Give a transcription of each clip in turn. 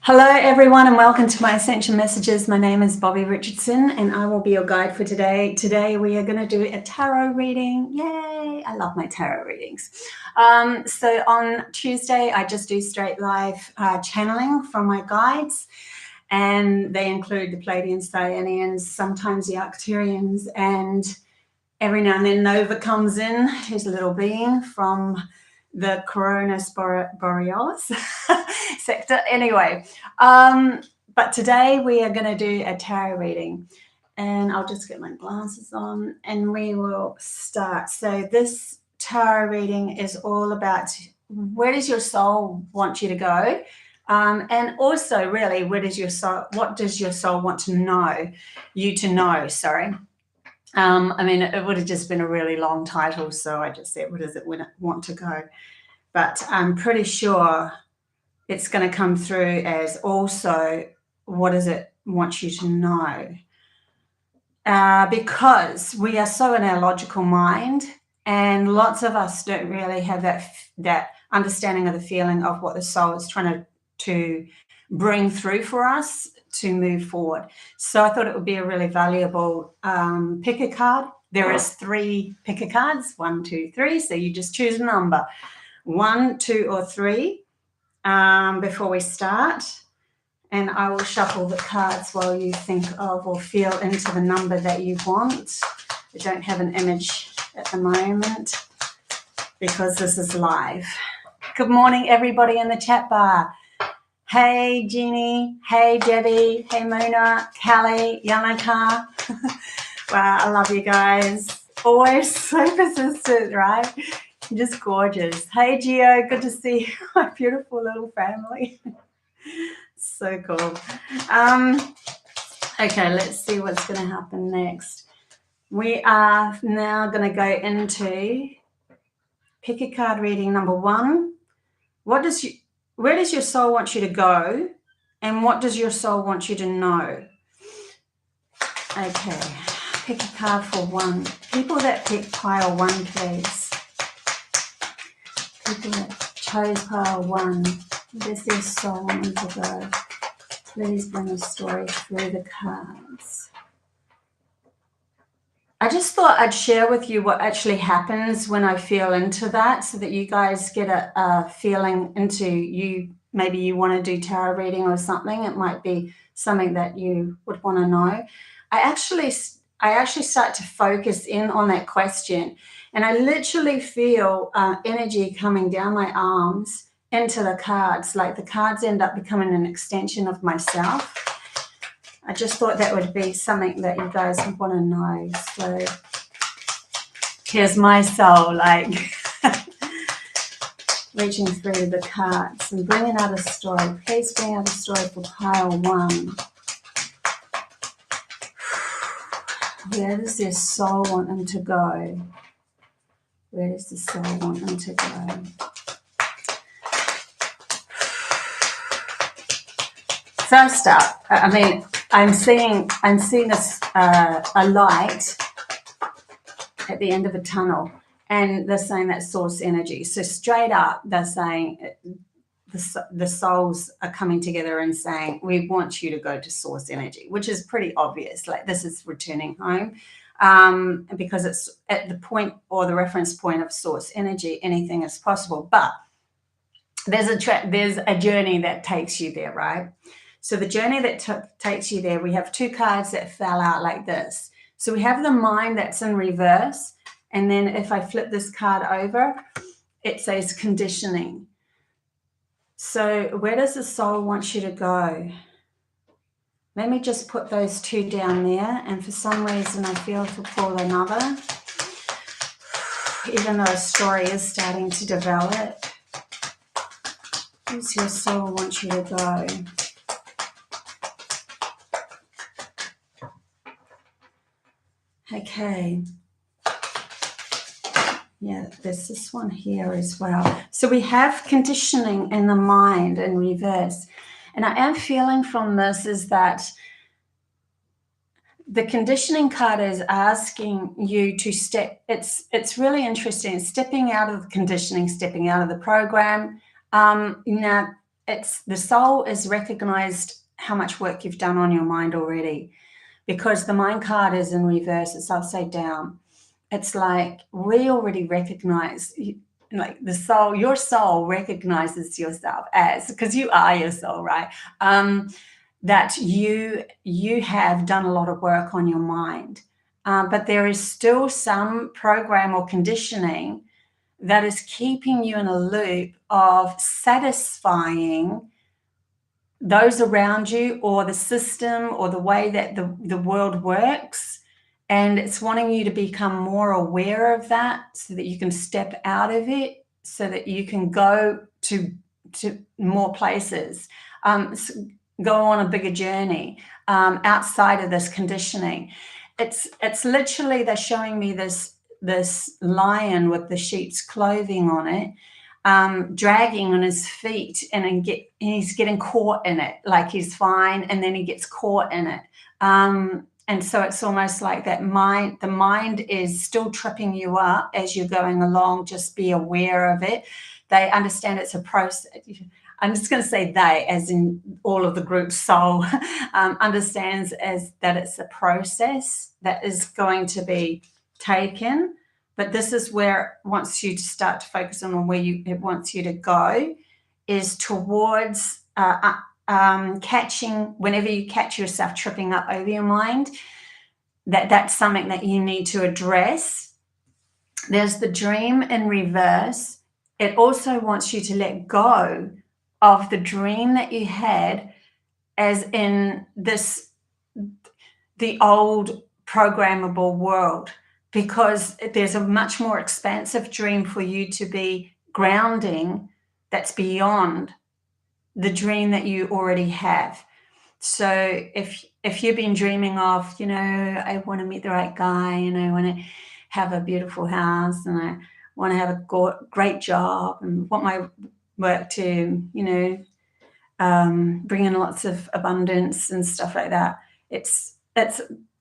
Hello everyone and welcome to my Ascension Messages. My name is Bobby Richardson and I will be your guide for today. Today we are going to do a tarot reading. Yay! I love my tarot readings. So on Tuesday I just do straight live channeling from my guides, and they include the Pleiadians, CYANIANS, sometimes the Acrturians, and every now and then Nova comes in, who's a little being from the Coronis Borealis sector. Anyway, but today we are going to do a tarot reading, and I'll just get my glasses on and we will start. So this tarot reading is all about where does your soul want you to go, and also really what does your soul want to know you to know. I mean, it would have just been a really long title, so I just said, where does it want to go? But I'm pretty sure it's going to come through as also, what does it want you to know? Because we are so in our logical mind, and lots of us don't really have that understanding of the feeling of what the soul is trying to bring through for us to move forward. So I thought it would be a really valuable pick a card. There is 3 picker cards, 1, 2, 3. So you just choose a number, 1, 2, or 3, before we start. And I will shuffle the cards while you think of or feel into the number that you want. I don't have an image at the moment because this is live. Good morning, everybody in the chat bar. Hey, Jeannie. Hey, Debbie. Hey, Mona, Callie, Yanaka. Wow, I love you guys. Always so persistent, right? You're just gorgeous. Hey, Gio. Good to see my beautiful little family. So cool. Okay, let's see what's going to happen next. We are now going to go into pick a card reading number 1. Where does your soul want you to go, and what does your soul want you to know? Okay, pick a card for 1. People that pick pile 1, please. People that chose pile 1, where does their soul want to go? Please bring a story through the cards. I just thought I'd share with you what actually happens when I feel into that, so that you guys get a feeling into you. Maybe you want to do tarot reading or something. It might be something that you would want to know. I actually start to focus in on that question, and I literally feel energy coming down my arms into the cards. Like the cards end up becoming an extension of myself. I just thought that would be something that you guys would want to know. So here's my soul, like reaching through the cards and bringing out a story. Please bring out a story for pile 1. Where does their soul want them to go? Where does the soul want them to go? First up, I mean, I'm seeing a light at the end of a tunnel, and they're saying that's source energy. So straight up, they're saying the souls are coming together and saying, we want you to go to source energy, which is pretty obvious. Like this is returning home, because it's at the point or the reference point of source energy, anything is possible. But there's a journey that takes you there, right? So the journey that takes you there, we have 2 cards that fell out like this. So we have the mind that's in reverse. And then if I flip this card over, it says conditioning. So where does the soul want you to go? Let me just put those 2 down there. And for some reason, I feel to pull another, even though a story is starting to develop. Where does your soul want you to go? Okay. Yeah, there's this one here as well. So we have conditioning in the mind in reverse. And I am feeling from this is that the conditioning card is asking you to step. It's really interesting. Stepping out of the conditioning, stepping out of the program. Now, the soul is recognized how much work you've done on your mind already, because the mind card is in reverse, it's upside down. It's like we already recognize, like the soul, your soul recognizes yourself as, because you are your soul, right? That you have done a lot of work on your mind, but there is still some program or conditioning that is keeping you in a loop of satisfying those around you or the system or the way that the world works. And it's wanting you to become more aware of that so that you can step out of it, so that you can go to more places, go on a bigger journey outside of this conditioning. It's literally, they're showing me this lion with the sheep's clothing on it, dragging on his feet, and he's getting caught in it, like he's fine, and then he gets caught in it. And so it's almost like the mind is still tripping you up as you're going along. Just be aware of it. They understand it's a process. I'm just going to say they, as in all of the group's soul, understands as that it's a process that is going to be taken. But this is where it wants you to start to focus on where it wants you to go, is towards catching, whenever you catch yourself tripping up over your mind, that's something that you need to address. There's the dream in reverse. It also wants you to let go of the dream that you had, as in the old programmable world, because there's a much more expansive dream for you to be grounding that's beyond the dream that you already have. So if you've been dreaming of, I want to meet the right guy, and I want to have a beautiful house, and I want to have a great job, and want my work to, bring in lots of abundance and stuff like that. It's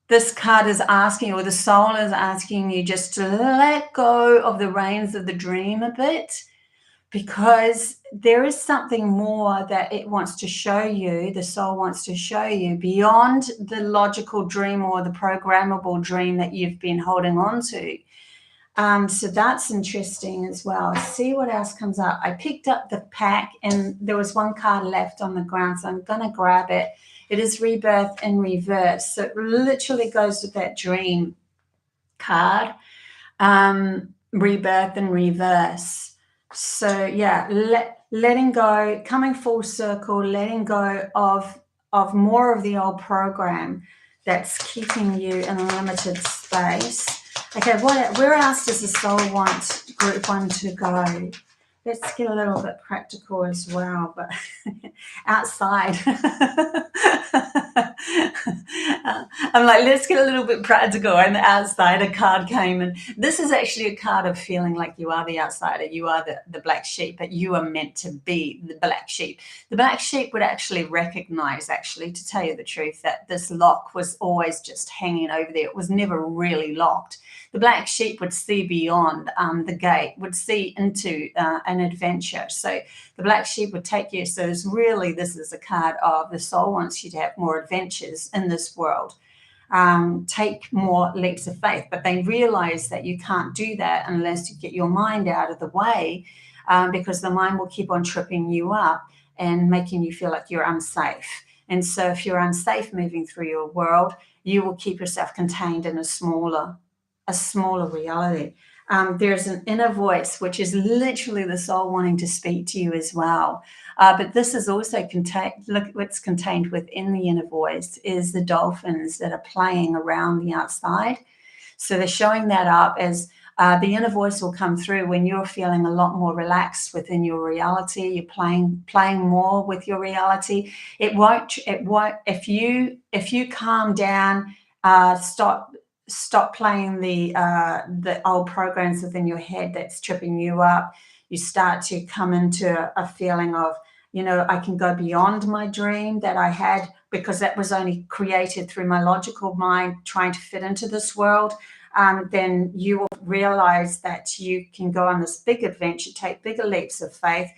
this card is asking, or the soul is asking you, just to let go of the reins of the dream a bit, because there is something more that it wants to show you, the soul wants to show you, beyond the logical dream or the programmable dream that you've been holding on to. So that's interesting as well. See what else comes up. I picked up the pack, and there was one card left on the ground, so I'm going to grab it. It is Rebirth in Reverse. So it literally goes with that dream card, Rebirth in Reverse. So yeah, letting go, coming full circle, letting go of more of the old program that's keeping you in a limited space. Okay, where else does the soul want group 1 to go? Let's get a little bit practical as well, but outside. I'm like, let's get a little bit practical. And outside, a card came, and this is actually a card of feeling like you are the outsider, you are the black sheep, but you are meant to be the black sheep. The black sheep would actually recognize, to tell you the truth, that this lock was always just hanging over there. It was never really locked. The black sheep would see beyond the gate, would see into an adventure. So the black sheep would take you. So this is a card of the soul wants you to have more adventures in this world. Take more leaps of faith, but they realize that you can't do that unless you get your mind out of the way, because the mind will keep on tripping you up and making you feel like you're unsafe. And so if you're unsafe moving through your world, you will keep yourself contained in a smaller reality. There's an inner voice, which is literally the soul wanting to speak to you as well. But this is also contained, look what's contained within the inner voice is the dolphins that are playing around the outside. So they're showing that up as the inner voice will come through when you're feeling a lot more relaxed within your reality. You're playing more with your reality. It won't, if you calm down, stop playing the old programs within your head that's tripping you up. You start to come into a feeling of, I can go beyond my dream that I had, because that was only created through my logical mind trying to fit into this world. Then you will realize that you can go on this big adventure, take bigger leaps of faith,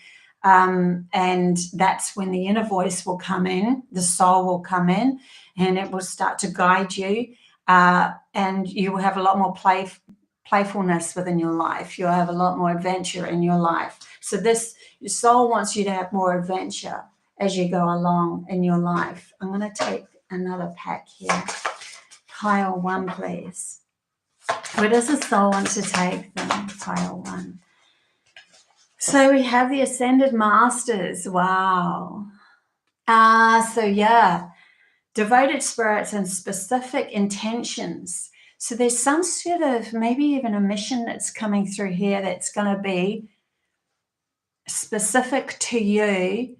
And that's when the inner voice will come in, the soul will come in, and it will start to guide you, and you will have a lot more playfulness within your life. You'll have a lot more adventure in your life. So your soul wants you to have more adventure as you go along in your life. I'm going to take another pack here. Pile 1, please. Where does the soul want to take them? Pile 1. So we have the Ascended Masters. Wow. So yeah, devoted spirits and specific intentions. So there's some sort of, maybe even a mission that's coming through here that's going to be specific to you,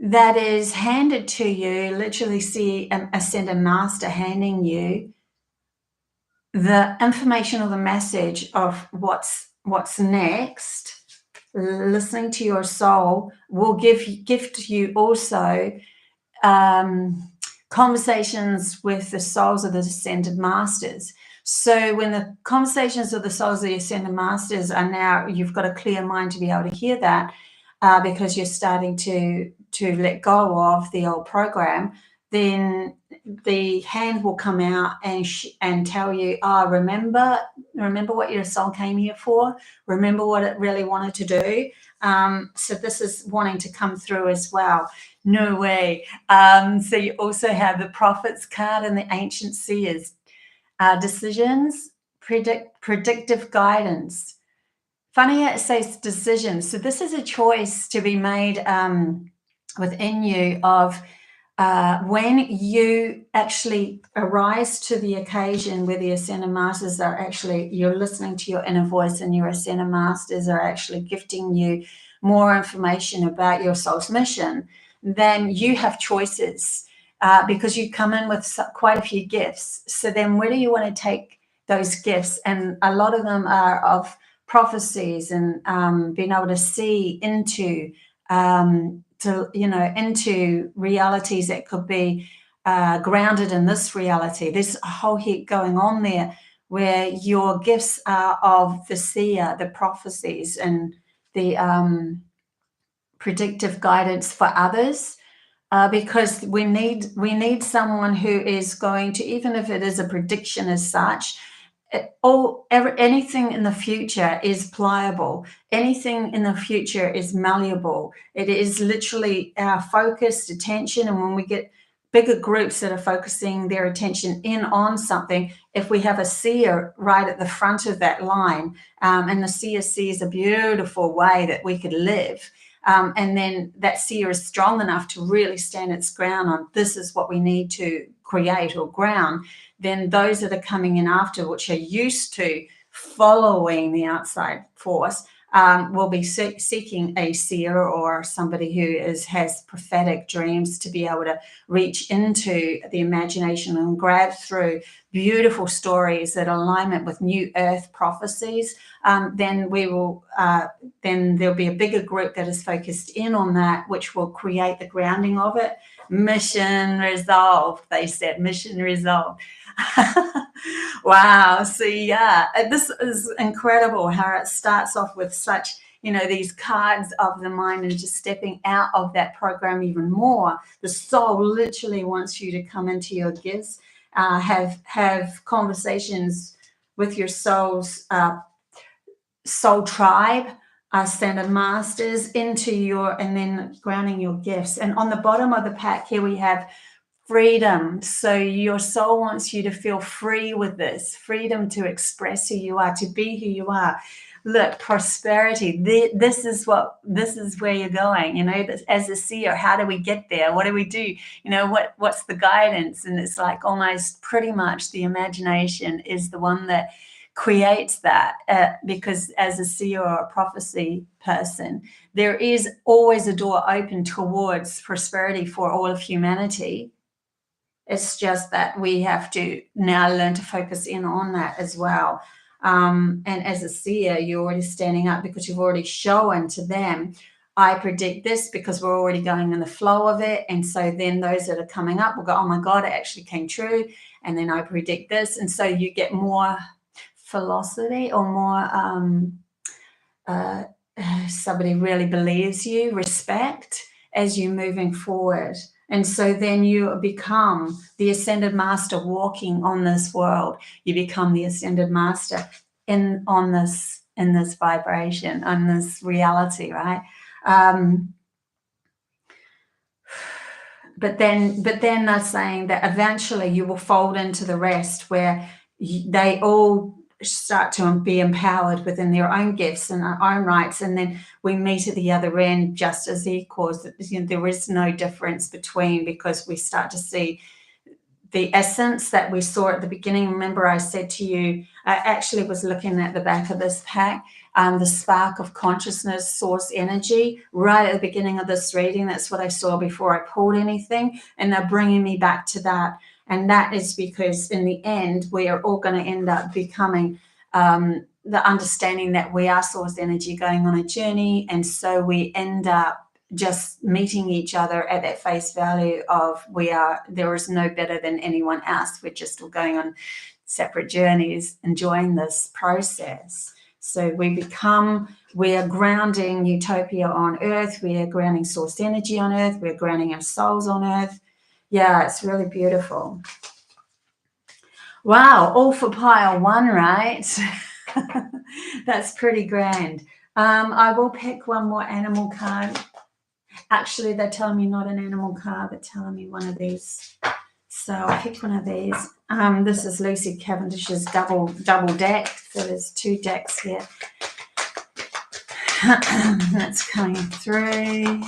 that is handed to you. Literally see an Ascended Master handing you the information or the message of what's next. Listening to your soul will gift you also conversations with the souls of the Ascended Masters. So when the conversations of the souls of the Ascended Masters are now, you've got a clear mind to be able to hear that, because you're starting to let go of the old program, then the hand will come out and tell you, remember what your soul came here for. Remember what it really wanted to do. So this is wanting to come through as well. No way. So you also have the Prophets card and the Ancient Seers. Decisions, predictive guidance. Funny how it says decisions. So this is a choice to be made within you of when you actually arise to the occasion where the Ascended Masters are actually, you're listening to your inner voice, and your Ascended Masters are actually gifting you more information about your soul's mission. Then you have choices, because you come in with quite a few gifts. So then where do you want to take those gifts? And a lot of them are of prophecies and being able to see into into realities that could be grounded in this reality. There's a whole heap going on there where your gifts are of the seer, the prophecies, and the predictive guidance for others. Because we need someone who is going to, even if it is a prediction as such, anything in the future is pliable. Anything in the future is malleable. It is literally our focused attention. And when we get bigger groups that are focusing their attention in on something, if we have a seer right at the front of that line, and the seer sees a beautiful way that we could live, and then that seer is strong enough to really stand its ground on, this is what we need to create or ground, then those that are coming in after, which are used to following the outside force, will be seeking a seer or somebody who has prophetic dreams to be able to reach into the imagination and grab through beautiful stories that are in alignment with new earth prophecies. Then there'll be a bigger group that is focused in on that, which will create the grounding of it. Mission resolved, they said. Mission resolved. Wow. So yeah, this is incredible how it starts off with such, these cards of the mind, and just stepping out of that program even more. The soul literally wants you to come into your gifts, have conversations with your soul's soul tribe, Ascended Masters, and then grounding your gifts. And on the bottom of the pack here we have freedom. So your soul wants you to feel free with this, freedom to express who you are, to be who you are. Look, prosperity, this is where you're going, as a seer. How do we get there? What do we do? What's the guidance? And it's like almost pretty much the imagination is the one that creates that, because as a seer or a prophecy person, there is always a door open towards prosperity for all of humanity. It's just that we have to now learn to focus in on that as well. And as a seer, you're already standing up because you've already shown to them, I predict this, because we're already going in the flow of it. And so then those that are coming up will go, oh my God, it actually came true. And then I predict this. And so you get more velocity or more somebody really believes you, respect as you're moving forward. And so then you become the ascended master walking on this world. You become the ascended master in this vibration, on this reality, right? But then they're saying that eventually you will fold into the rest, where they all start to be empowered within their own gifts and their own rights, and then we meet at the other end just as equals. There is no difference between, because we start to see the essence that we saw at the beginning. Remember, I said to you, I actually was looking at the back of this pack, the spark of consciousness, source energy, right at the beginning of this reading. That's what I saw before I pulled anything, and they're bringing me back to that. And that is because in the end, we are all going to end up becoming the understanding that we are source energy going on a journey. And so we end up just meeting each other at that face value of there is no better than anyone else. We're just all going on separate journeys, enjoying this process. So we are grounding utopia on earth. We are grounding source energy on earth. We're grounding our souls on earth. Yeah, it's really beautiful. Wow, all for pile one, right? That's pretty grand. I will pick one more animal card. Actually, they're telling me not an animal card. They're telling me one of these. So I'll pick one of these. This is Lucy Cavendish's double deck. So there's 2 decks here. That's coming through.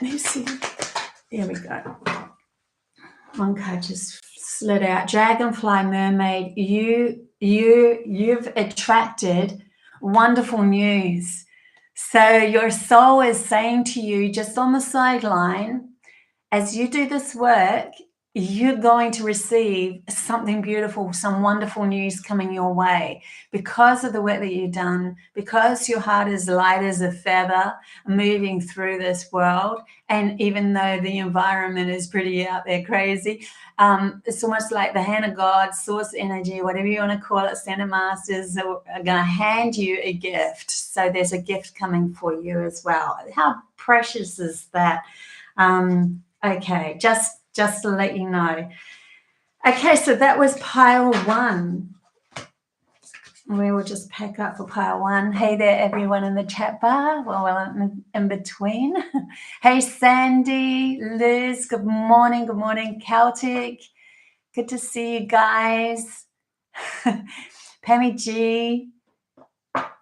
Lucy. There we go. One card just slid out. Dragonfly mermaid, you've attracted wonderful news. So your soul is saying to you, just on the sideline, as you do this work, you're going to receive something beautiful, some wonderful news coming your way because of the work that you've done, because your heart is light as a feather moving through this world. And even though the environment is pretty out there crazy, it's almost like the hand of God, source energy, whatever you want to call it, Santa Masters are going to hand you a gift. So there's a gift coming for you as well. How precious is that? Okay, just to let you know. Okay, so that was pile 1. We will just pack up for pile 1. Hey there, everyone in the chat bar. Well, I'm in between. Hey, Sandy, Liz, good morning. Good morning, Celtic. Good to see you guys. Pammy G.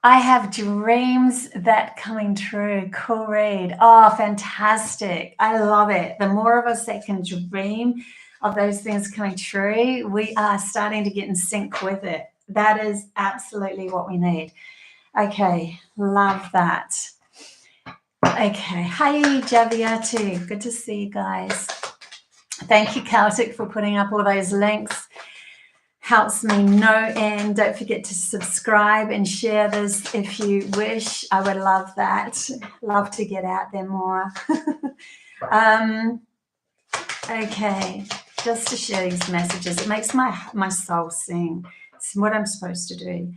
I have dreams that coming true. Cool read. Oh, fantastic. I love it. The more of us that can dream of those things coming true, we are starting to get in sync with it. That is absolutely what we need. Okay, love that. Okay, hi Javiatu. Good to see you guys. Thank you, Celtic, for putting up all those links. Helps me no end. Don't forget to subscribe and share this if you wish. I would love that. Love to get out there more. Okay, just to share these messages. It makes my soul sing. It's what I'm supposed to do.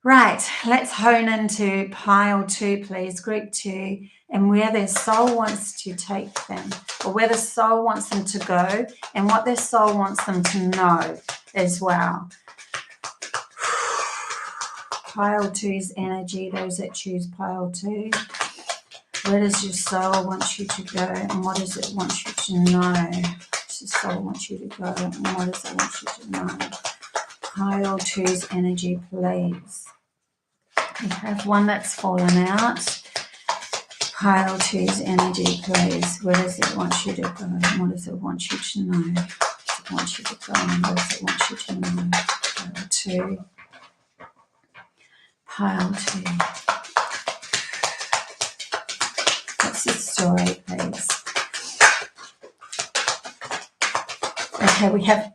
Right, let's hone into pile 2, please, group 2, and where their soul wants to take them, or where the soul wants them to go, and what their soul wants them to know as well. Pile 2's energy, those that choose pile 2. Where does your soul want you to go, and what does it want you to know? Where does your soul want you to go, and what does it want you to know? Pile 2's energy, please. We have one that's fallen out. Pile 2's energy, please. Where does it want you to go, and what does it want you to know? Where does it want you to go, and what does it want you to know? Pile 2. Pile 2. What's the story, please? Okay, we have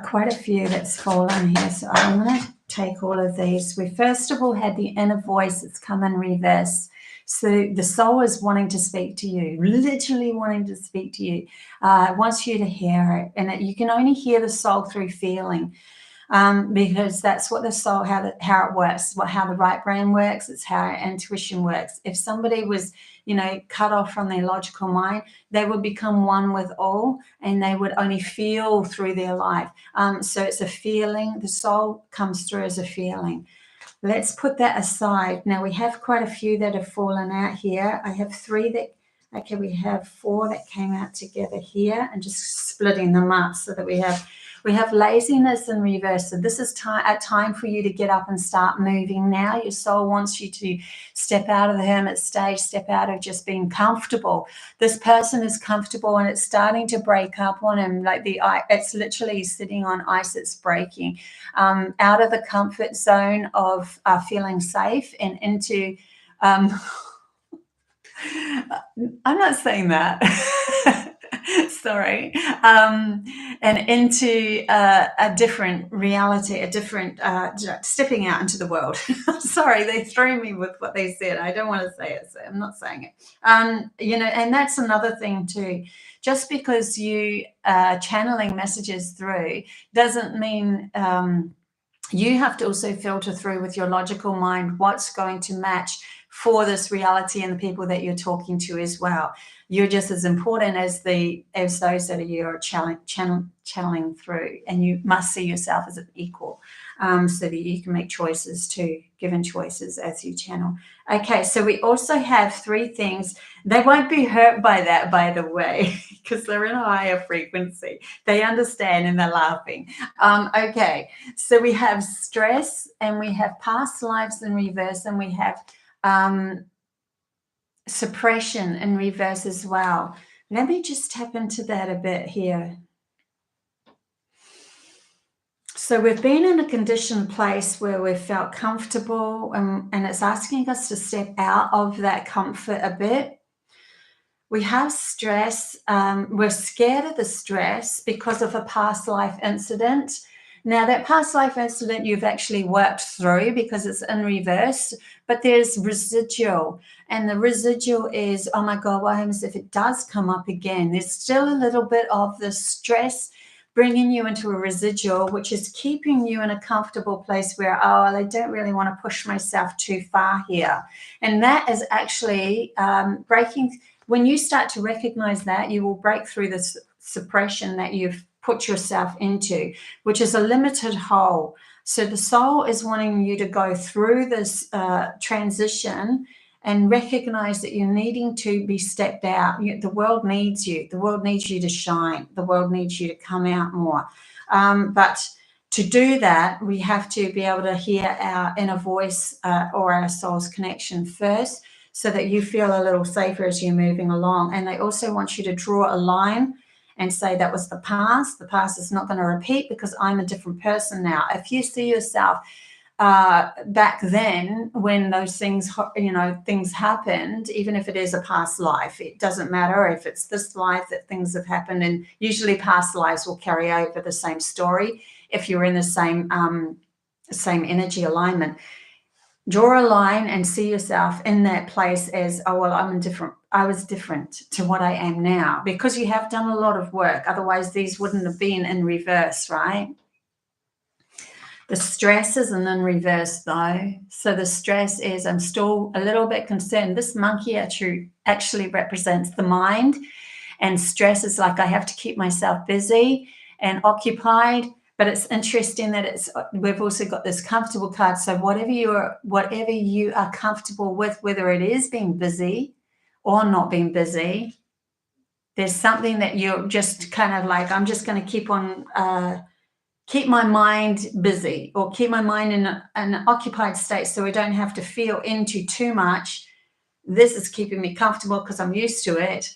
quite a few that's fallen here, so I'm going to take all of these. We first of all had the inner voice that's come in reverse. So the soul is wanting to speak to you, literally wanting to speak to you, wants you to hear it. And you can only hear the soul through feeling. Because that's what the soul, how it works, how the right brain works. It's how our intuition works. If somebody was, cut off from their logical mind, they would become one with all, and they would only feel through their life. So it's a feeling. The soul comes through as a feeling. Let's put that aside. Now we have quite a few that have fallen out here. I have 3 that, okay, we have 4 that came out together here, and just splitting them up so that we have laziness in reverse. So this is a time for you to get up and start moving now. Your soul wants you to step out of the hermit stage, step out of just being comfortable. This person is comfortable and it's starting to break up on him. Like it's literally sitting on ice, it's breaking. Out of the comfort zone of feeling safe and into... I'm not saying that. Sorry. And into a different reality, a different stepping out into the world. Sorry, they threw me with what they said. I don't want to say it, so I'm not saying it. And that's another thing too. Just because you are channeling messages through doesn't mean you have to also filter through with your logical mind what's going to match for this reality and the people that you're talking to as well. You're just as important as those that you're channeling through, and you must see yourself as an equal, so that you can make choices too, given choices as you channel. Okay, so we also have 3 things. They won't be hurt by that, by the way, because they're in a higher frequency. They understand and they're laughing. Okay, so we have stress, and we have past lives in reverse, and we have suppression in reverse as well. Let me just tap into that a bit here. So we've been in a conditioned place where we've felt comfortable, and it's asking us to step out of that comfort a bit. We have stress. We're scared of the stress because of a past life incident. Now, that past life incident you've actually worked through because it's in reverse, but there's residual. And the residual is, oh my God, what happens if it does come up again? There's still a little bit of the stress bringing you into a residual, which is keeping you in a comfortable place where, oh, I don't really want to push myself too far here. And that is actually breaking. When you start to recognize that, you will break through this suppression that you've put yourself into, which is a limited hole. So the soul is wanting you to go through this transition and recognize that you're needing to be stepped out. The world needs you. The world needs you to shine. The world needs you to come out more. But to do that, we have to be able to hear our inner voice or our soul's connection first, so that you feel a little safer as you're moving along. And they also want you to draw a line and say that was the past. The past is not going to repeat because I'm a different person now. If you see yourself back then when those things, things happened, even if it is a past life, it doesn't matter if it's this life that things have happened, and usually past lives will carry over the same story if you're in the same energy alignment. Draw a line and see yourself in that place as, oh, well, I was different to what I am now, because you have done a lot of work. Otherwise, these wouldn't have been in reverse, right? The stress isn't in reverse, though. So the stress is, I'm still a little bit concerned. This monkey actually represents the mind, and stress is like I have to keep myself busy and occupied. But it's interesting that we've also got this comfortable card. So whatever you are comfortable with, whether it is being busy or not being busy, there's something that you're just kind of like, I'm just going to keep my mind busy, or keep my mind in an occupied state so I don't have to feel into too much. This is keeping me comfortable because I'm used to it.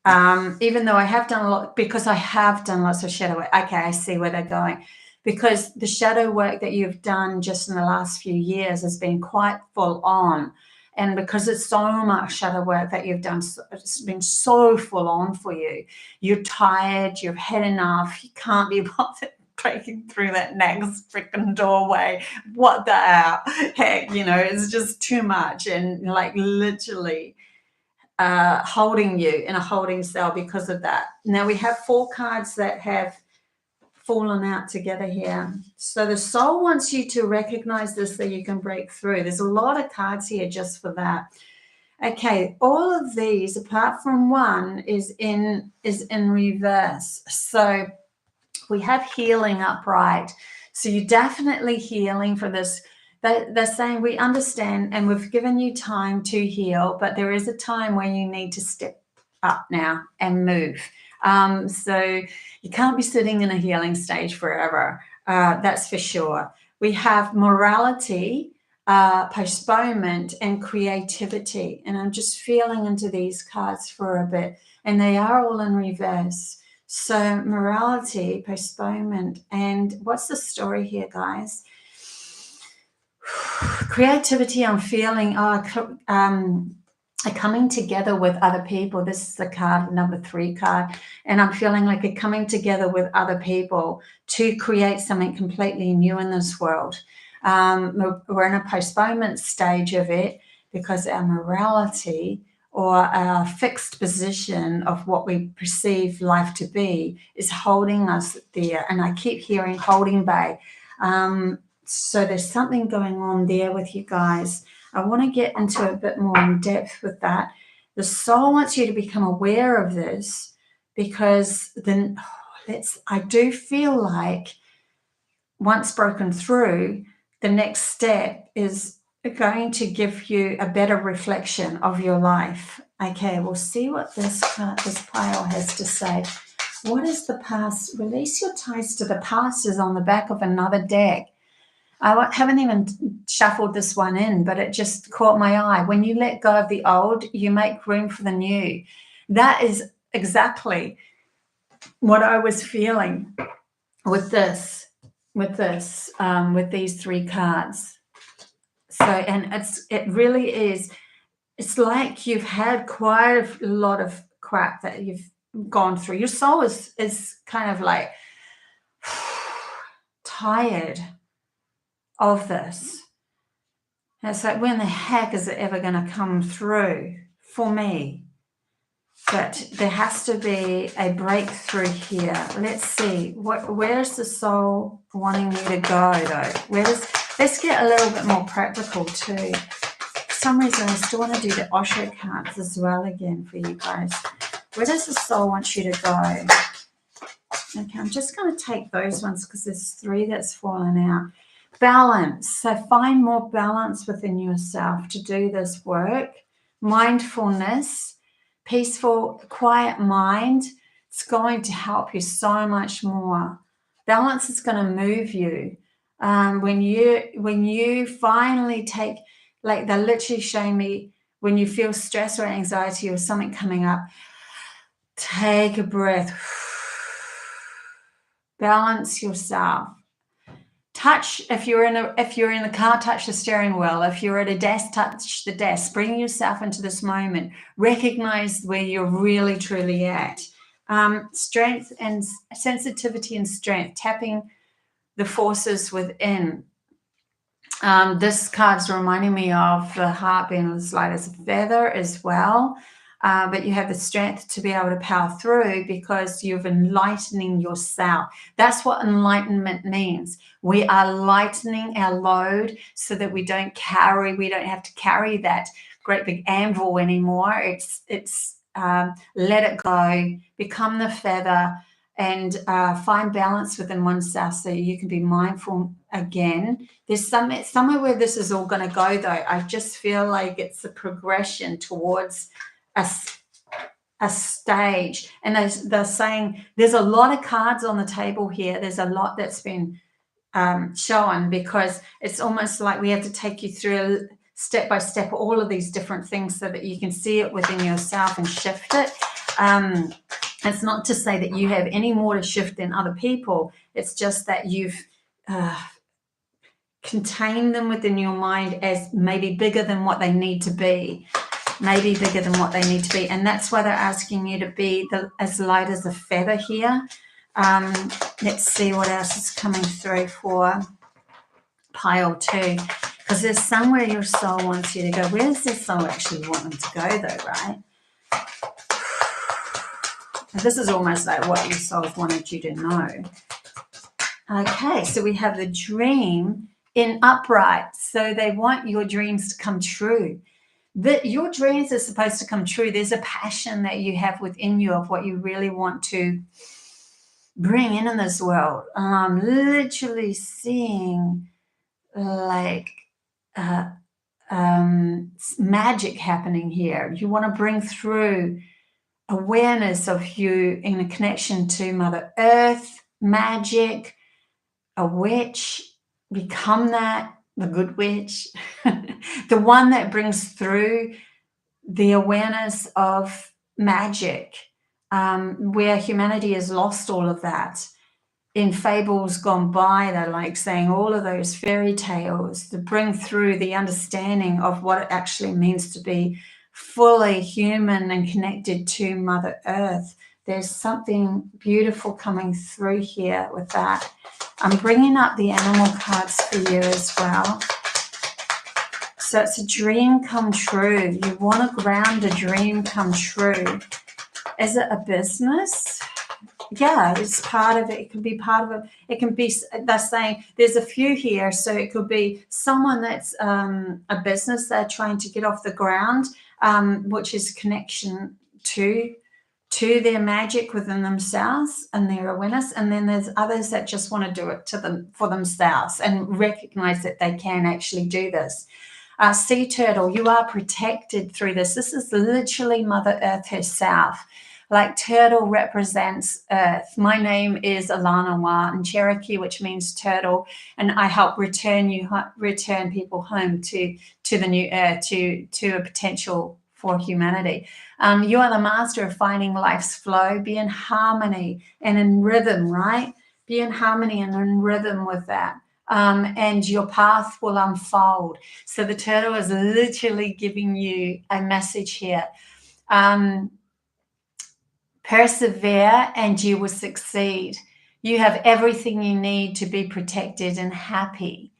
Even though I have done a lot, because I have done lots of shadow work. Okay, I see where they're going. Because the shadow work that you've done just in the last few years has been quite full on. And because it's so much shadow work that you've done, it's been so full on for you. You're tired, you've had enough, you can't be bothered breaking through that next freaking doorway. What the heck, you know, it's just too much. And like literally holding you in a holding cell because of that. Now we have 4 cards that have fallen out together here. So the soul wants you to recognize this so you can break through. There's a lot of cards here just for that. Okay, all of these apart from one is in reverse. So we have healing upright. So you're definitely healing for this. They're saying we understand and we've given you time to heal, but there is a time when you need to step up now and move. So you can't be sitting in a healing stage forever. That's for sure. We have morality, postponement, and creativity. And I'm just feeling into these cards for a bit. And they are all in reverse. So morality, postponement, and what's the story here, guys? Creativity, I'm feeling a coming together with other people. This is the card, number 3 card. And I'm feeling like a coming together with other people to create something completely new in this world. We're in a postponement stage of it because our morality or our fixed position of what we perceive life to be is holding us there. And I keep hearing holding bay. So there's something going on there with you guys. I want to get into a bit more in depth with that. The soul wants you to become aware of this because then I do feel like once broken through, the next step is going to give you a better reflection of your life. Okay, we'll see what this pile has to say. What is the past? Release your ties to the past is on the back of another deck. I haven't even shuffled this one in, but it just caught my eye. When you let go of the old, you make room for the new. That is exactly what I was feeling with these 3 cards. So, and it really is, it's like you've had quite a lot of crap that you've gone through. Your soul is kind of like tired of this. And it's like, when the heck is it ever going to come through for me? But there has to be a breakthrough here. Let's see, where's the soul wanting me to go though? Let's get a little bit more practical too. For some reason, I still want to do the Osho cards as well again for you guys. Where does the soul want you to go? Okay, I'm just going to take those ones because there's 3 that's fallen out. Balance. So find more balance within yourself to do this work. Mindfulness, peaceful, quiet mind. It's going to help you so much more. Balance is going to move you. When you finally take, like they're literally showing me, when you feel stress or anxiety or something coming up, take a breath. Balance yourself. Touch, if you're in the car, touch the steering wheel. If you're at a desk, touch the desk. Bring yourself into this moment. Recognize where you're really truly at. Strength and sensitivity and strength, tapping the forces within. This card's reminding me of the heart being as light as a feather as well. But you have the strength to be able to power through because you're enlightening yourself. That's what enlightenment means. We are lightening our load so that we don't have to carry that great big anvil anymore. It's let it go, become the feather, and find balance within oneself so you can be mindful again. There's somewhere where this is all going to go though. I just feel like it's a progression towards a stage, and they're saying there's a lot of cards on the table here. There's a lot that's been shown because it's almost like we have to take you through step by step all of these different things so that you can see it within yourself and shift it. It's not to say that you have any more to shift than other people. It's just that you've contained them within your mind as maybe bigger than what they need to be. Maybe bigger than what they need to be, and that's why they're asking you to be as light as a feather here. Let's see what else is coming through for pile 2. Because there's somewhere your soul wants you to go. Where does their soul actually want them to go though, right? This is almost like what your soul's wanted you to know. Okay, so we have the dream in upright. So they want your dreams to come true. That your dreams are supposed to come true. There's a passion that you have within you of what you really want to bring in this world. I'm literally seeing like magic happening here. You want to bring through awareness of you in a connection to Mother Earth, magic, a witch, become that, the good witch, the one that brings through the awareness of magic, where humanity has lost all of that. In fables gone by, they're like saying all of those fairy tales to bring through the understanding of what it actually means to be fully human and connected to Mother Earth. There's something beautiful coming through here with that. I'm bringing up the animal cards for you as well. So it's a dream come true. You want to ground a dream come true. Is it a business? Yeah, it's part of it. It could be part of it. It can be, they're saying there's a few here. So it could be someone that's a business they're trying to get off the ground, which is connection to their magic within themselves and their awareness. And then there's others that just want to do it to them for themselves and recognize that they can actually do this. Sea turtle, you are protected through this. This is literally Mother Earth herself. Like turtle represents earth. My name is Alana Wa in Cherokee, which means turtle, and I help return people home to the new earth, to a potential for humanity. You are the master of finding life's flow. Be in harmony and in rhythm, right? Be in harmony and in rhythm with that. And your path will unfold. So the turtle is literally giving you a message here. Persevere and you will succeed. You have everything you need to be protected and happy.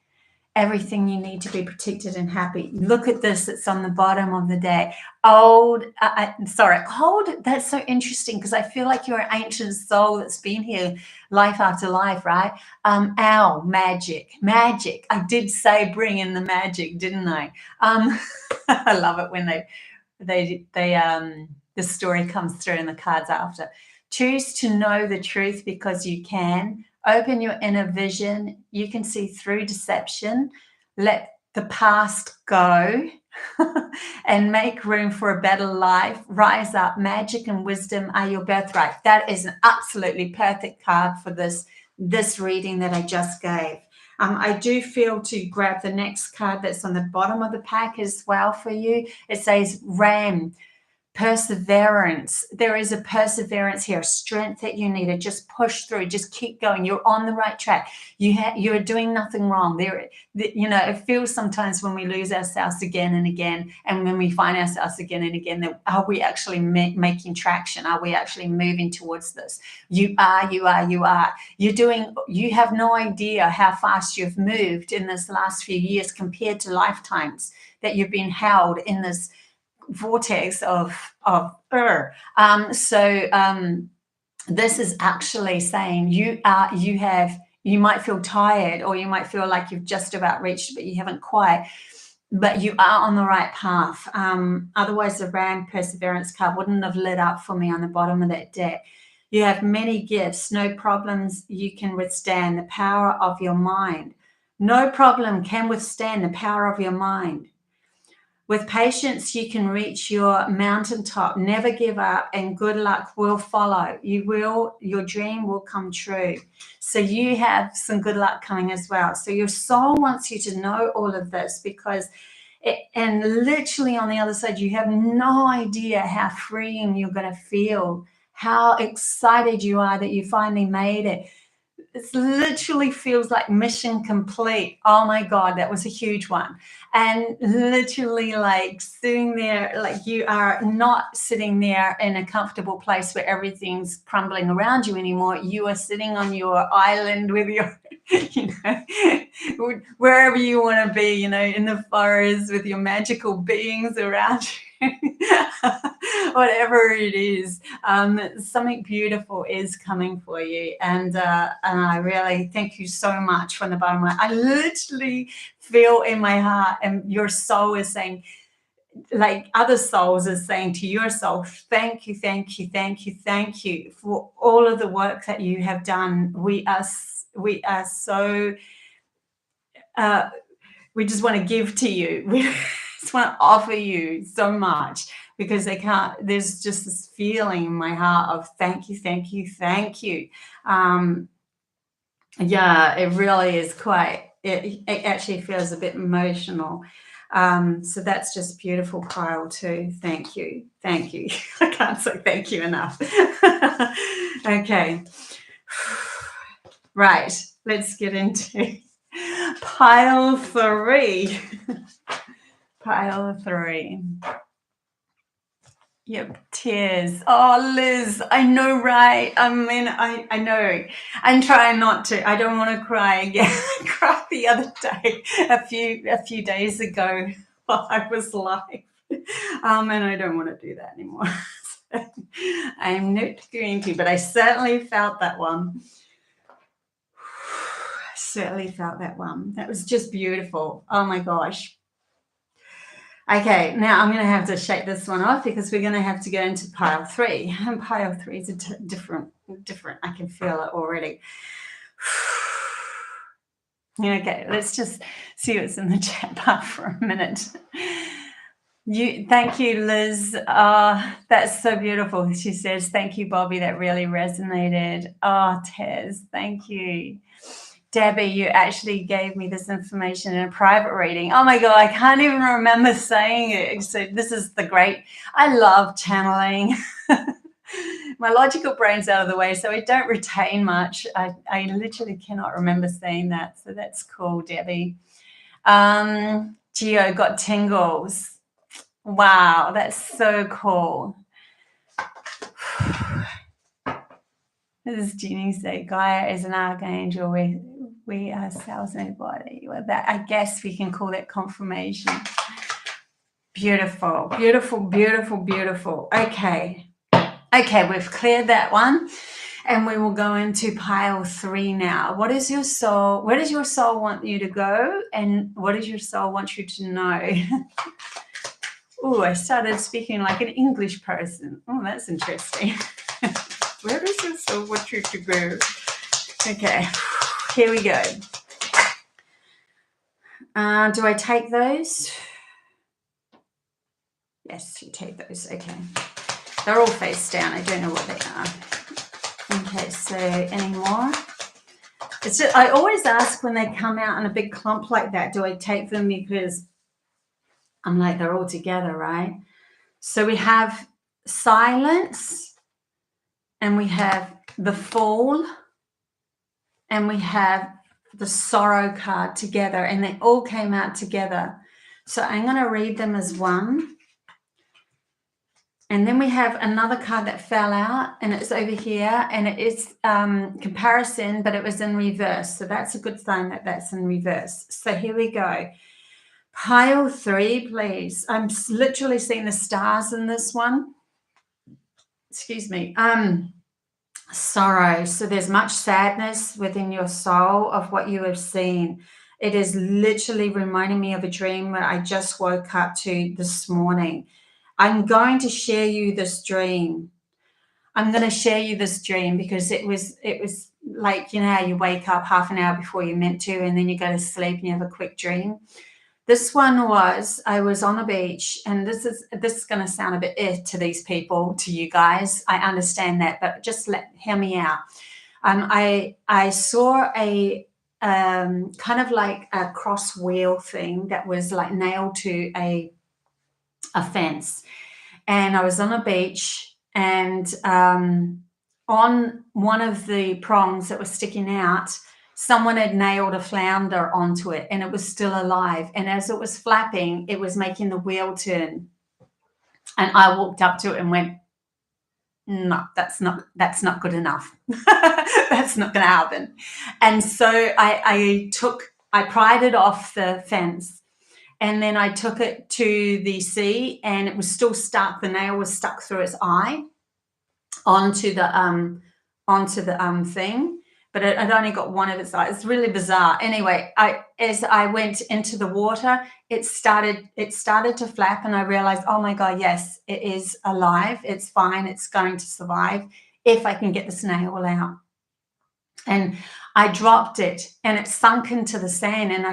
Everything you need to be protected and happy. Look at this. It's on the bottom of the deck. Old. That's so interesting because I feel like you're an ancient soul that's been here life after life, right? Owl, magic. I did say bring in the magic, didn't I? I love it when the story comes through in the cards after. Choose to know the truth because you can. Open your inner vision. You can see through deception. Let the past go and make room for a better life. Rise up. Magic and wisdom are your birthright. That is an absolutely perfect card for this reading that I just gave. I do feel to grab the next card that's on the bottom of the pack as well for you. It says Ram. Perseverance. There is a perseverance here, a strength that you need to just push through, just keep going. You're on the right track. You're doing nothing wrong. It feels sometimes when we lose ourselves again and again, and when we find ourselves again and again, that are we actually making traction? Are we actually moving towards this? You are. You have no idea how fast you've moved in this last few years compared to lifetimes that you've been held in this vortex of this is actually saying you might feel tired, or you might feel like you've just about reached but you haven't quite, but you are on the right path. Otherwise the Ram perseverance card wouldn't have lit up for me on the bottom of that deck. You have many gifts, no problems you can withstand. The power of your mind. No problem can withstand the power of your mind. With patience, you can reach your mountaintop. Never give up, and good luck will follow. Your dream will come true. So you have some good luck coming as well. So your soul wants you to know all of this because and literally on the other side, you have no idea how freeing you're going to feel, how excited you are that you finally made it. it literally feels like mission complete. Oh my God, that was a huge one. And literally like sitting there, like you are not sitting there in a comfortable place where everything's crumbling around you anymore. You are sitting on your island with your, wherever you want to be, in the forest with your magical beings around you. Whatever it is, something beautiful is coming for you, and I really thank you so much from the bottom of my. I literally feel in my heart, and your soul is saying, like other souls is saying to your soul, thank you, thank you, thank you, thank you for all of the work that you have done. We are so. We just want to give to you. We just want to offer you so much, because there's just this feeling in my heart of thank you, thank you, thank you. Yeah, it really is it actually feels a bit emotional. So that's just beautiful, pile too. Thank you. Thank you. I can't say thank you enough. Okay. Right. Let's get into pile 3. Pile 3. Yep, tears. Oh, Liz, I know, right? I mean, I know. I'm trying not to. I don't want to cry again. I cried the other day, a few days ago while I was live. And I don't want to do that anymore. So I'm not going to, but I certainly felt that one. Certainly felt that one. That was just beautiful. Oh my gosh. Okay, now I'm going to have to shake this one off, because we're going to have to go into pile 3. And pile 3 is different. I can feel it already. Okay, let's just see what's in the chat bar for a minute. Thank you, Liz. That's so beautiful. She says, thank you, Bobbie. That really resonated. Oh, Tez, thank you. Debbie, you actually gave me this information in a private reading. Oh my God, I can't even remember saying it. So this is I love channeling. My logical brain's out of the way, so I don't retain much. I literally cannot remember saying that. So that's cool, Debbie. Geo got tingles. Wow, that's so cool. This is Jeannie say, Gaia is an archangel. We ourselves in a body. Well, that, I guess we can call that confirmation. Beautiful, beautiful, beautiful, beautiful. Okay, we've cleared that one, and we will go into pile 3 now. What is your soul? Where does your soul want you to go, and what does your soul want you to know? Oh, I started speaking like an English person. Oh, that's interesting. Where does your soul want you to go? Okay, here we go. Do I take those? Yes, you take those. Okay. They're all face down. I don't know what they are. Okay, so any more? I always ask when they come out in a big clump like that, do I take them? Because I'm like, they're all together, right? So we have silence, and we have the fall, and we have the sorrow card together, and they all came out together. So I'm going to read them as one. And then we have another card that fell out, and it's over here, and it is comparison, but it was in reverse. So that's a good sign that that's in reverse. So here we go. Pile 3, please. I'm literally seeing the stars in this one. Excuse me. Sorrow. So there's much sadness within your soul of what you have seen. It is literally reminding me of a dream that I just woke up to this morning. I'm going to share you this dream. I'm going to share you this dream because it was like, you know how you wake up half an hour before you're meant to, and then you go to sleep and you have a quick dream. This one was, I was on a beach, and this is going to sound a bit to these people, to you guys. I understand that, but just hear me out. I saw a kind of like a cross wheel thing that was like nailed to a fence, and I was on a beach, and on one of the prongs that was sticking out, someone had nailed a flounder onto it and it was still alive. And as it was flapping, it was making the wheel turn. And I walked up to it and went, no, that's not good enough. That's not going to happen. And so I pried it off the fence, and then I took it to the sea, and it was still stuck. The nail was stuck through its eye onto the thing, but it only got one of its eyes. It's really bizarre. Anyway, as I went into the water, it started to flap, and I realized, oh my God, yes, it is alive. It's fine. It's going to survive if I can get this nail out. And I dropped it, and it sunk into the sand, and I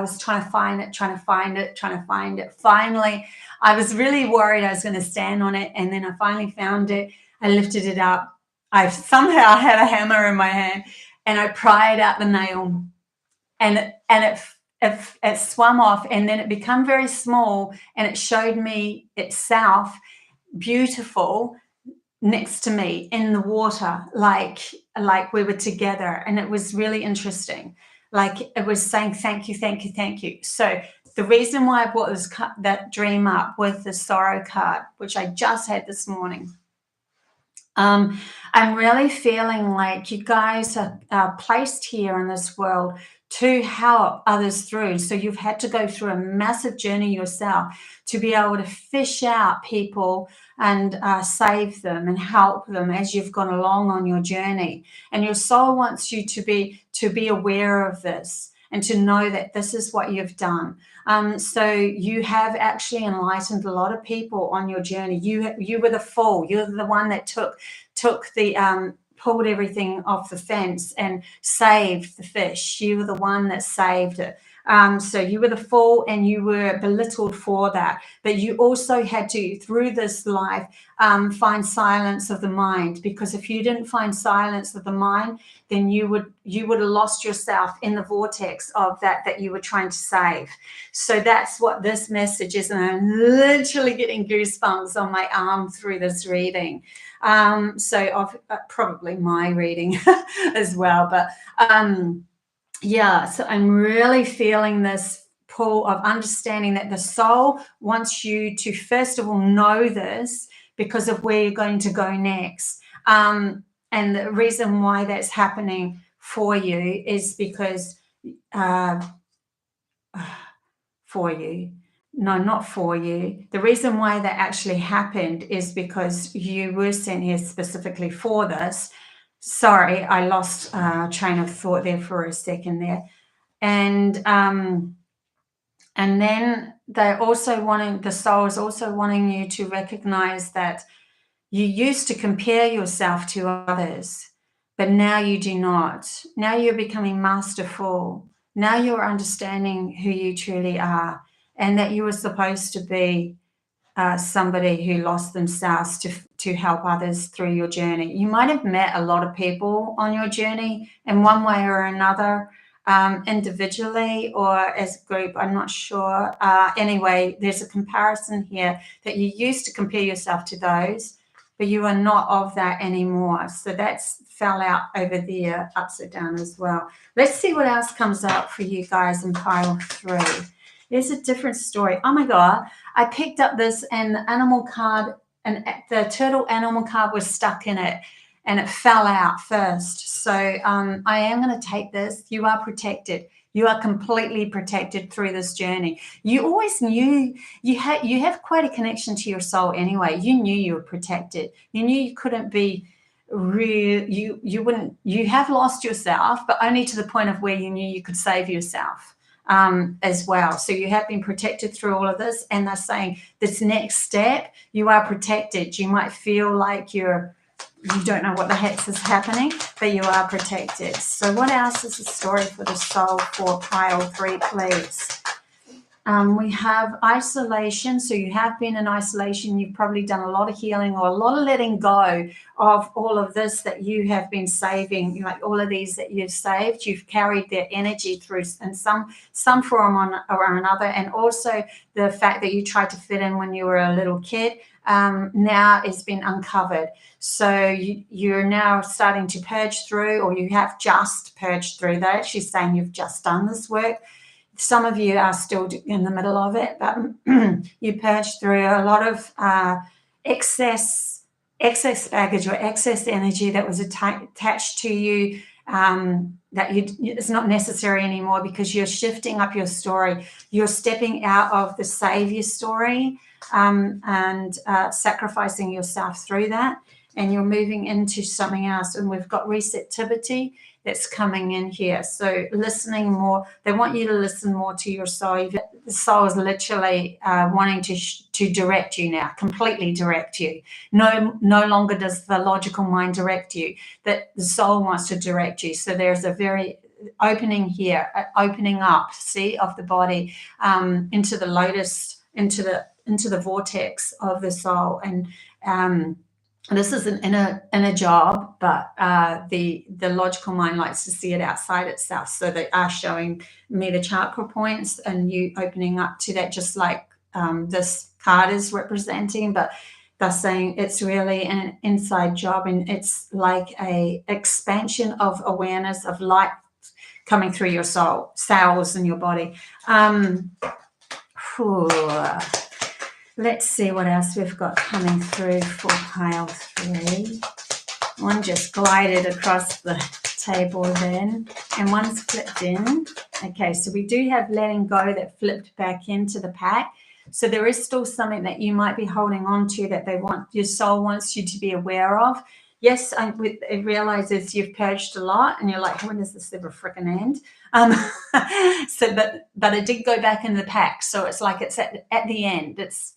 was trying to find it. Finally, I was really worried I was going to stand on it, and then I finally found it. I lifted it up. I somehow had a hammer in my hand, and I pried out the nail, and it swam off, and then it became very small, and it showed me itself beautiful next to me in the water, like we were together. And it was really interesting. Like it was saying, thank you, thank you, thank you. So the reason why I brought that dream up with the sorrow card, which I just had this morning, I'm really feeling like you guys are placed here in this world to help others through. So you've had to go through a massive journey yourself to be able to fish out people and save them and help them as you've gone along on your journey. And your soul wants you to be aware of this and to know that this is what you've done. So you have actually enlightened a lot of people on your journey. You were the fool. You're the one that took the pulled everything off the fence and saved the fish. You were the one that saved it. So you were the fool, and you were belittled for that. But you also had to, through this life, find silence of the mind, because if you didn't find silence of the mind, then you would have lost yourself in the vortex of that you were trying to save. So that's what this message is, and I'm literally getting goosebumps on my arm through this reading. So of probably my reading as well, but yeah, so I'm really feeling this pull of understanding that the soul wants you to, first of all, know this because of where you're going to go next. And the reason why that's happening for you is because for you. No, not for you. The reason why that actually happened is because you were sent here specifically for this. Sorry, I lost train of thought there for a second there. And then the soul is also wanting you to recognize that you used to compare yourself to others, but now you do not. Now you're becoming masterful. Now you're understanding who you truly are, and that you were supposed to be somebody who lost themselves to help others through your journey. You might have met a lot of people on your journey in one way or another, individually or as a group, I'm not sure. Anyway, there's a comparison here that you used to compare yourself to those, but you are not of that anymore. So that's fell out over there, upside down as well. Let's see what else comes out for you guys in pile 3. There's a different story. Oh my God, I picked up this, and the animal card, and the turtle animal card was stuck in it, and it fell out first. So I am going to take this. You are protected. You are completely protected through this journey. You always knew you have quite a connection to your soul anyway. You knew you were protected. You knew you couldn't be real. You have lost yourself, but only to the point of where you knew you could save yourself. As well. So you have been protected through all of this, and they're saying this next step, you are protected. You might feel like you don't know what the heck is happening, but you are protected. So what else is the story for the soul for pile 3, please? We have isolation. So you have been in isolation. You've probably done a lot of healing or a lot of letting go of all of this that you have been saving, like all of these that you've saved. You've carried their energy through in some form or another. And also the fact that you tried to fit in when you were a little kid now has been uncovered. So you're now starting to purge through, or you have just purged through that. She's saying you've just done this work. Some of you are still in the middle of it, but you purged through a lot of excess baggage or excess energy that was attached to you, that it's not necessary anymore, because you're shifting up your story. You're stepping out of the savior story and sacrificing yourself through that, and you're moving into something else. And we've got receptivity that's coming in here. So listening more. They want you to listen more to your soul. The soul is literally wanting to direct you now, completely direct you. No longer does the logical mind direct you. That the soul wants to direct you. So there's a very opening here, opening up, see, of the body into the lotus, into the vortex of the soul. And this is an inner job, but the logical mind likes to see it outside itself. So they are showing me the chakra points and you opening up to that, just like this card is representing. But they're saying it's really an inside job, and it's like a expansion of awareness of light coming through your soul, cells in your body. Let's see what else we've got coming through for pile 3. One just glided across the table then, and one's flipped in. Okay, so we do have letting go that flipped back into the pack. So there is still something that you might be holding on to that your soul wants you to be aware of. Yes, it realizes you've purged a lot, and you're like, when does this ever freaking end? But it did go back in the pack, so it's like it's at the end. It's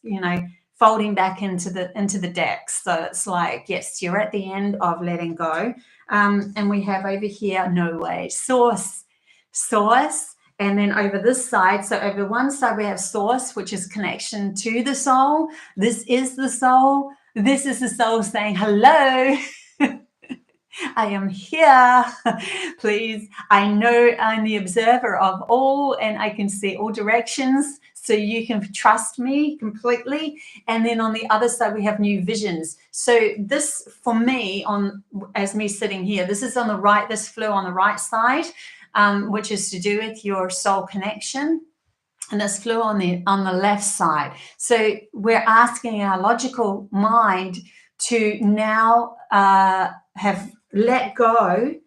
folding back into the decks. So it's like, yes, you're at the end of letting go. And we have over here, no way, source, and then over this side. So over one side we have source, which is connection to the soul. This is the soul. This is the soul saying, hello, I am here. Please, I know I'm the observer of all, and I can see all directions, so you can trust me completely. And then on the other side, we have new visions. So this, for me, as me sitting here, this is on the right, this flew on the right side, which is to do with your soul connection. And this flew on the left side. So we're asking our logical mind to now have let go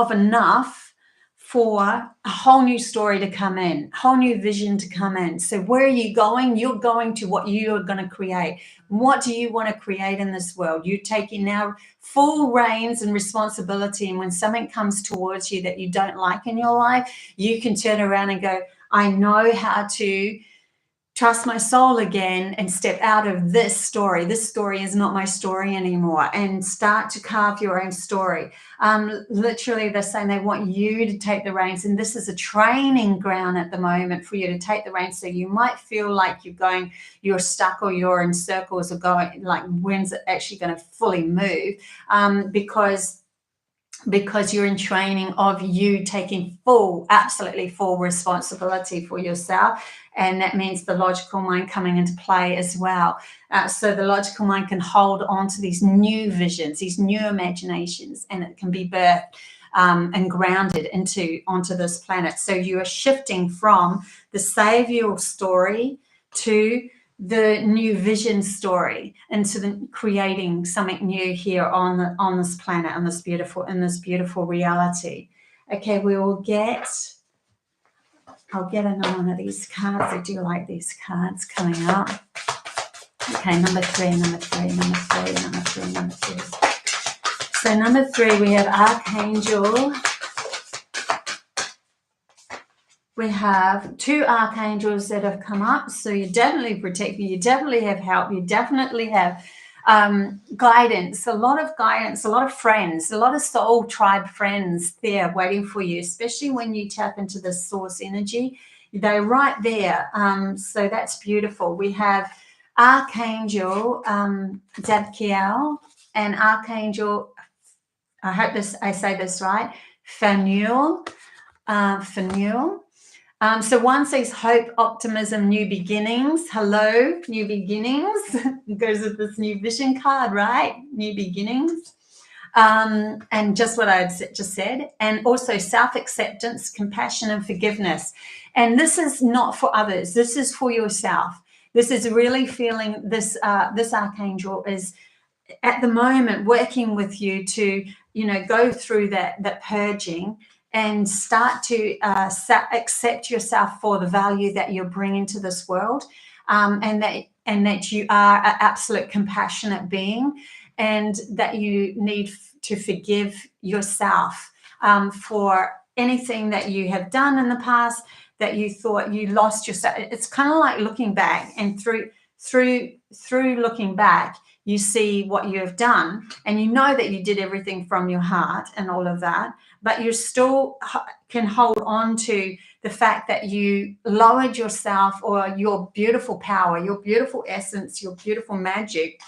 of enough for a whole new story to come in, whole new vision to come in. So where are you going? You're going to what you are going to create. What do you want to create in this world? You're taking now full reins and responsibility. And when something comes towards you that you don't like in your life, you can turn around and go, I know how to trust my soul again and step out of this story. This story is not my story anymore, and start to carve your own story. Literally, they're saying they want you to take the reins, and this is a training ground at the moment for you to take the reins. So you might feel like you're stuck, or you're in circles, or going like, when's it actually going to fully move? Because you're in training of you taking absolutely full responsibility for yourself. And that means the logical mind coming into play as well. So the logical mind can hold on to these new visions, these new imaginations, and it can be birthed and grounded onto this planet. So you are shifting from the savior story to the new vision story, into the creating something new here on this planet, in this beautiful reality. Okay, I'll get another one of these cards. I do like these cards coming up. Okay, number three. So number 3, we have Archangel. We have 2 archangels that have come up. So you're definitely protected. You definitely have help. You definitely have guidance, a lot of friends, a lot of soul tribe friends there waiting for you, especially when you tap into the source energy. They're right there. So that's beautiful. We have Archangel Zadkiel and Archangel, I hope I say this right, Phanuel. So one says hope, optimism, new beginnings. Hello, new beginnings. It goes with this new vision card, right? New beginnings. And just what I just said. And also self-acceptance, compassion, and forgiveness. And this is not for others. This is for yourself. This is really feeling this, this archangel is at the moment working with you to, you know, go through that purging and start to accept yourself for the value that you're bringing to this world, and that you are an absolute compassionate being, and that you need to forgive yourself for anything that you have done in the past that you thought you lost yourself. It's kind of like looking back, and through looking back, you see what you have done, and you know that you did everything from your heart and all of that, but you still can hold on to the fact that you lowered yourself, or your beautiful power, your beautiful essence, your beautiful magic.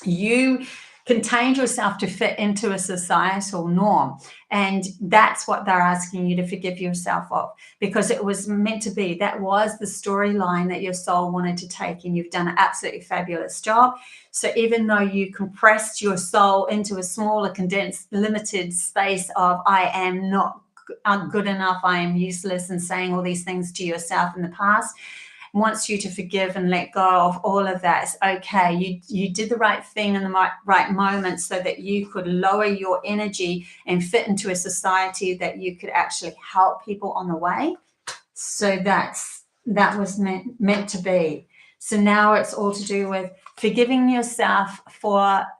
You contained yourself to fit into a societal norm, and that's what they're asking you to forgive yourself of, because it was meant to be. That was the storyline that your soul wanted to take, and you've done an absolutely fabulous job. So even though you compressed your soul into a smaller, condensed, limited space of I am not good enough, I am useless, and saying all these things to yourself in the past, wants you to forgive and let go of all of that. It's okay. You did the right thing in the right moment, so that you could lower your energy and fit into a society that you could actually help people on the way. So that was meant to be. So now it's all to do with forgiving yourself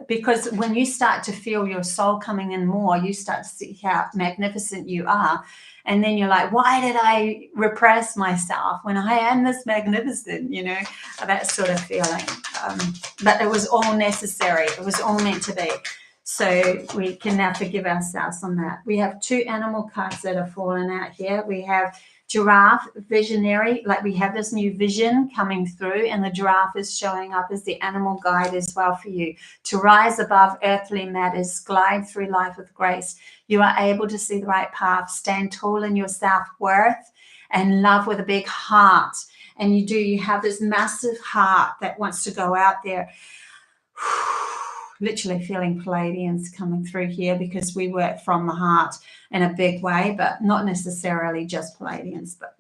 because when you start to feel your soul coming in more, you start to see how magnificent you are. And then you're like, why did I repress myself when I am this magnificent, you know, that sort of feeling. But it was all necessary. It was all meant to be. So we can now forgive ourselves on that. We have two animal cards that are falling out here. We have giraffe, visionary, like we have this new vision coming through, and the giraffe is showing up as the animal guide as well for you to rise above earthly matters, glide through life with grace. You are able to see the right path, stand tall in your self-worth, and love with a big heart. And you have this massive heart that wants to go out there. Literally feeling Pleiadians coming through here, because we work from the heart in a big way, but not necessarily just Pleiadians. But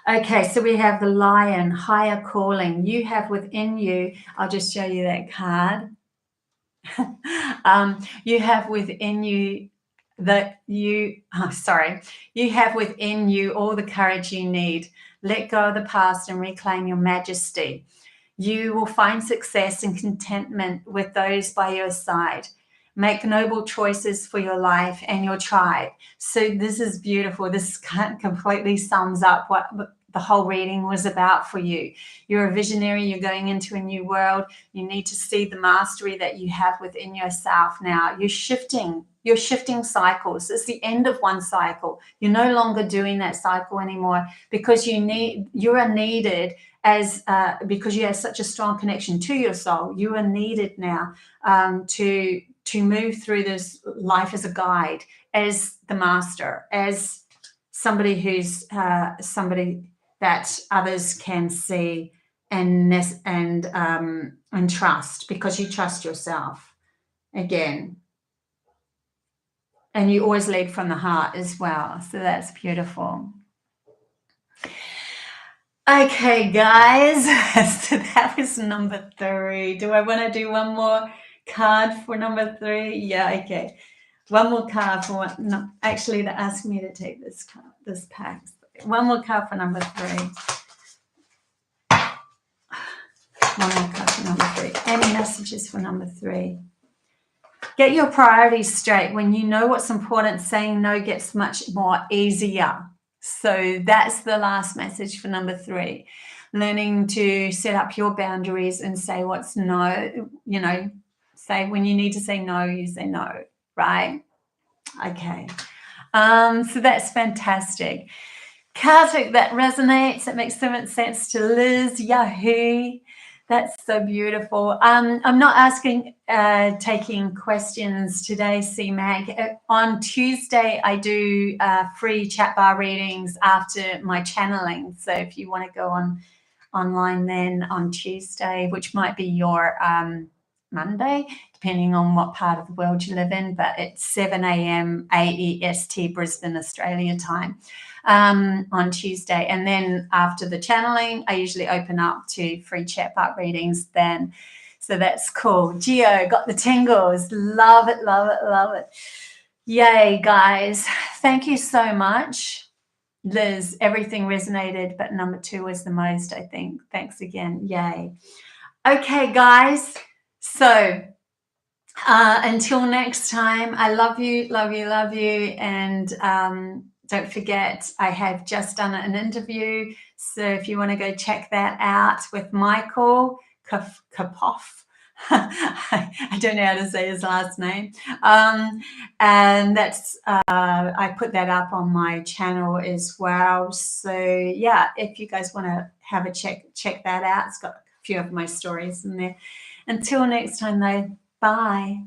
okay, so we have the lion, higher calling. You have within you, I'll just show you that card. You have within you you have within you all the courage you need. Let go of the past and reclaim your majesty. You will find success and contentment with those by your side. Make noble choices for your life and your tribe. So this is beautiful. This completely sums up what the whole reading was about for you. You're a visionary. You're going into a new world. You need to see the mastery that you have within yourself now. You're shifting cycles. It's the end of one cycle. You're no longer doing that cycle anymore, because you are needed as because you have such a strong connection to your soul. You are needed now to move through this life as a guide, as the master, as somebody who's somebody that others can see and trust, because you trust yourself again. And you always lead from the heart as well. So that's beautiful. Okay, guys. So that was number 3. Do I want to do one more card for number 3? Yeah, okay. One more card for one. No, actually, they asked me to take this pack. One more card for number 3. One more card for number 3. Any messages for number 3? Get your priorities straight. When you know what's important, saying no gets much more easier. So that's the last message for number 3. Learning to set up your boundaries and say what's no, you know, say when you need to say no, you say no, right? Okay. So that's fantastic. Kartik, that resonates. It makes so much sense to Liz. Yahoo! That's so beautiful. I'm not taking questions today, CMAG. On Tuesday, I do free chat bar readings after my channeling. So if you want to go online then on Tuesday, which might be your Monday, depending on what part of the world you live in, but it's 7 a.m. AEST, Brisbane, Australia time. On Tuesday, and then after the channeling I usually open up to free chat bar readings then, so that's cool. Geo, got the tingles. Love it, love it, love it. Yay, guys, thank you so much. Liz, everything resonated, but number 2 was the most, I think. Thanks again. Yay. Okay, guys, so until next time, I love you, love you, love you. And don't forget, I have just done an interview. So if you want to go check that out with Michael Kapoff. I don't know how to say his last name. And that's I put that up on my channel as well. So yeah, if you guys want to have a check that out. It's got a few of my stories in there. Until next time though, bye.